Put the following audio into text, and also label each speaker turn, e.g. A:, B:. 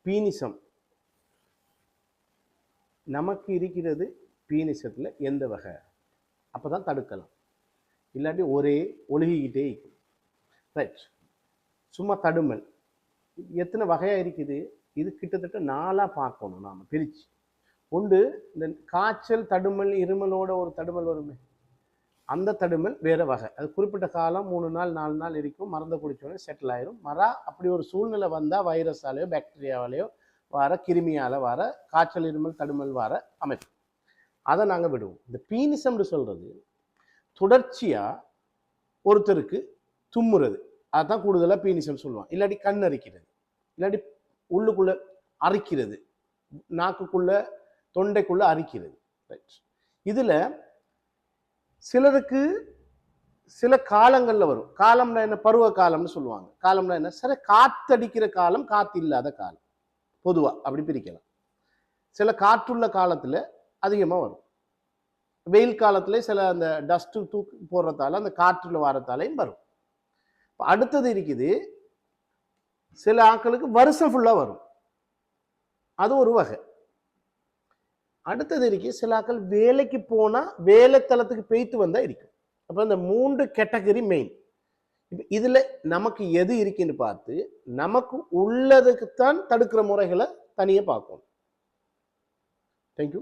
A: பீனிசம் நமக்கு இருக்கிறது பீனிசத்தில் எந்த வகை அப்போ தான் தடுக்கலாம், இல்லாட்டி ஒரே ஒழுகிக்கிட்டே இருக்கும். ரைட், சும்மா தடுமல் எத்தனை வகையாக இருக்குது, இது கிட்டத்தட்ட 4ஆக பார்க்கணும் நாம் பிரித்து. ஒன்று இந்த காய்ச்சல் தடுமல் இருமலோட ஒரு தடுமல் வருமே, அந்த தடுமல் வேறு வகை. அது குறிப்பிட்ட காலம் 3 நாள் 4 நாள் இருக்கும், மருந்தை குடிச்சோடனே செட்டில் ஆயிரும். அப்படி ஒரு சூழ்நிலை வந்தால் வைரஸாலேயோ பாக்டீரியாவாலேயோ வர கிருமியால் வர காய்ச்சல் இருமல் தடுமல் வர அமைப்பு, அதை நாங்கள் விடுவோம். இந்த பீனிசம்னு சொல்கிறது தொடர்ச்சியாக ஒருத்தருக்கு தும்முறது, அதுதான் கூடுதலாக பீனிசம் சொல்லுவான். இல்லாட்டி கண் அரிக்கிறது, இல்லாட்டி உள்ளுக்குள்ளே அரிக்கிறது, நாக்குக்குள்ளே தொண்டைக்குள்ளே அரிக்கிறது. ரைட், இதில் சிலருக்கு சில காலங்களில் வரும். காலம்னா என்ன, பருவ காலம்னு சொல்லுவாங்க. காலம்னா என்ன, சரி காற்றடிக்கிற காலம், காற்று இல்லாத காலம், பொதுவாக அப்படி பிரிக்கலாம். சில காற்றுள்ள காலத்தில் அதிகமாக வரும், வெயில் காலத்தில் சில அந்த டஸ்ட்டு தூக்கி போடுறதால அந்த காற்றுல வரத்தாலையும் வரும். அடுத்தது இருக்குது, சில ஆட்களுக்கு வருஷம் ஃபுல்லாக வரும், அது ஒரு வகை. அடுத்தது இருக்கு, சில ஆட்கள் வேலைக்கு போனால் வேலைத்தளத்துக்கு போய்த்து வந்தால் இருக்கும். அப்போ இந்த 3 கேட்டகரி மெயின். இப்போ இதில் நமக்கு எது இருக்குன்னு பார்த்து நமக்கு உள்ளதுக்குத்தான் தடுக்கிற முறைகளை தனியாக பார்க்கணும். தேங்க்யூ.